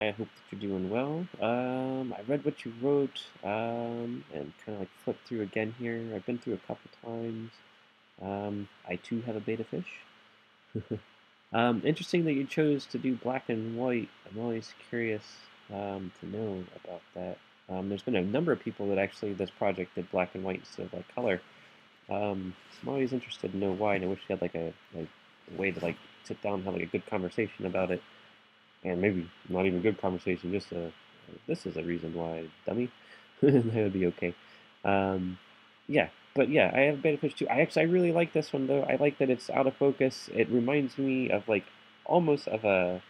I hope that you're doing well. I read what you wrote, and kind of like flipped through again here. I've been through a couple times. I too have a beta fish. Interesting that you chose to do black and white. I'm always curious to know about that. There's been a number of people that actually this project did black and white instead of like color. So I'm always interested to know why, and I wish we had like a way to like sit down and have like a good conversation about it. Or maybe not even good conversation, just this is a reason why, dummy. That would be okay. Um, yeah, but yeah, I have Beta Fish too. I really like this one though. I like that it's out of focus. It reminds me of like almost of a.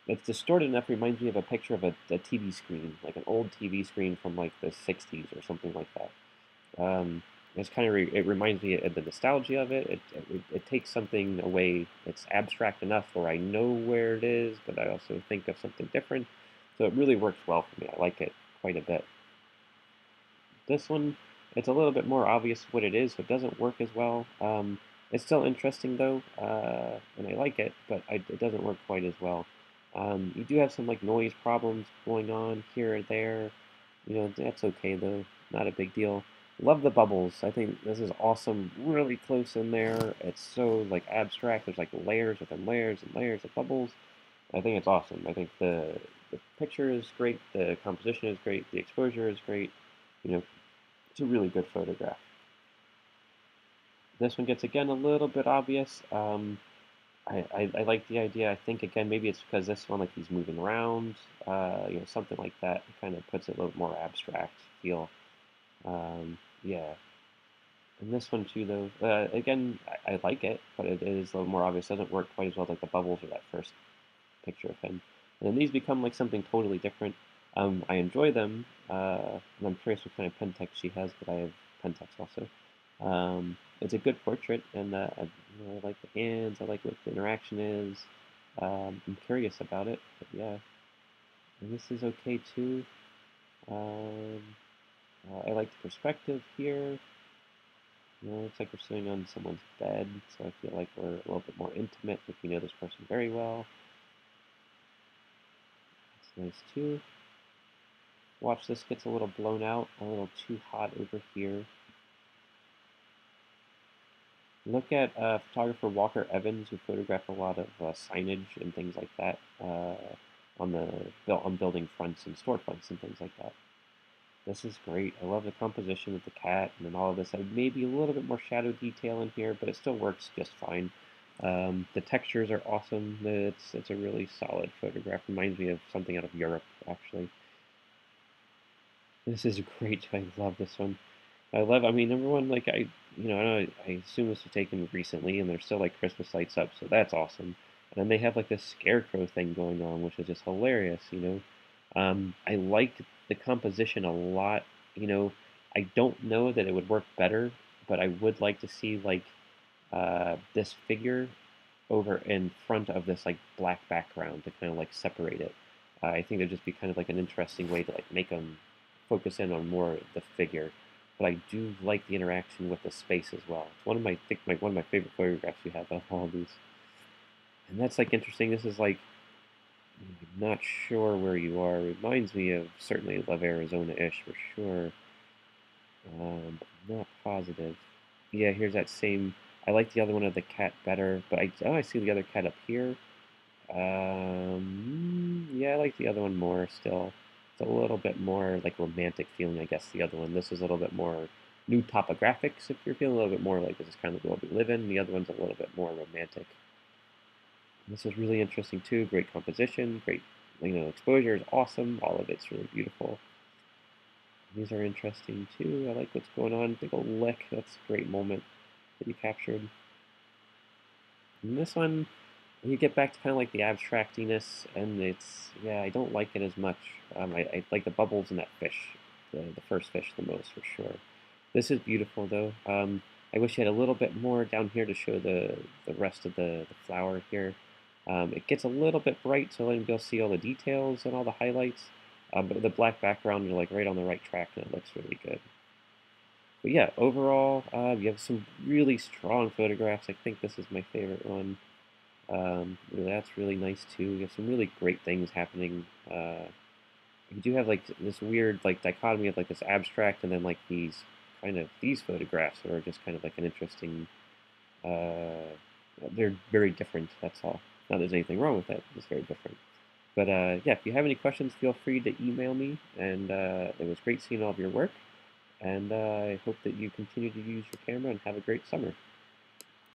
It's distorted enough. Reminds me of a picture of a TV screen, like an old TV screen from like the '60s or something like that. It's kind of it reminds me of the nostalgia of it. It takes something away. It's abstract enough where I know where it is, but I also think of something different. So it really works well for me. I like it quite a bit. This one, it's a little bit more obvious what it is, so it doesn't work as well. It's still interesting though, and I like it, but it doesn't work quite as well. You do have some like noise problems going on here or there. That's okay though, not a big deal. Love the bubbles. I think this is awesome. Really close in there. It's so like abstract. There's like layers within layers and layers of bubbles. I think it's awesome. I think the picture is great. The composition is great. The exposure is great. You know, it's a really good photograph. This one gets again a little bit obvious. I like the idea. I think again maybe it's because this one like he's moving around, something like that. It kind of puts it a little more abstract feel. Yeah, and this one too though. Again, I like it, but it is a little more obvious. It doesn't work quite as well like the bubbles or that first picture of him. And then these become like something totally different. I enjoy them, and I'm curious what kind of pen text she has, but I have pen text also. It's a good portrait, and I like the hands. I like what the interaction is. I'm curious about it, but yeah, and this is okay too. Um, I like the perspective here. It's like we're sitting on someone's bed, so I feel like we're a little bit more intimate if we know this person very well. It's nice too. Watch this gets a little blown out, a little too hot over here. Look at photographer Walker Evans, who photographed a lot of signage and things like that on building fronts and storefronts and things like that. This is great. I love the composition of the cat and then all of this. Maybe a little bit more shadow detail in here, but it still works just fine. The textures are awesome. It's a really solid photograph. Reminds me of something out of Europe, actually. This is great. I love this one. I mean, number one, like I assume this was taken recently, and there's still like Christmas lights up, so that's awesome. And then they have like this scarecrow thing going on, which is just hilarious. I like the composition a lot. You know, I don't know that it would work better, but I would like to see like this figure over in front of this like black background to kind of like separate it. I think it'd just be kind of like an interesting way to like make them focus in on more the figure. But I do like the interaction with the space as well. It's one of my favorite photographs you have of all these. And that's like interesting. This is like I'm not sure where you are. It reminds me of certainly Love Arizona-ish for sure. But I'm not positive. Yeah, here's that same. I like the other one of the cat better, but I see the other cat up here. Yeah, I like the other one more still. It's a little bit more like romantic feeling, I guess, the other one. This is a little bit more new topographics, if you're feeling a little bit more like this is kind of the world we live in. The other one's a little bit more romantic. This is really interesting too. Great composition, great, exposure is awesome. All of it's really beautiful. These are interesting too. I like what's going on. Big old lick. That's a great moment that you captured. And this one, you get back to kind of like the abstractiness, and yeah, I don't like it as much. I like the bubbles in that fish, the first fish the most for sure. This is beautiful though. I wish you had a little bit more down here to show the rest of the flower here. It gets a little bit bright, so then you'll see all the details and all the highlights. But the black background, you're like right on the right track, and it looks really good. But yeah, overall, you have some really strong photographs. I think this is my favorite one. That's really nice too. You have some really great things happening. You do have like this weird like dichotomy of like this abstract and then like these photographs that are just kind of like an interesting. They're very different. That's all. Not that there's anything wrong with that. It's very different. But yeah, if you have any questions, feel free to email me. And it was great seeing all of your work. And I hope that you continue to use your camera and have a great summer.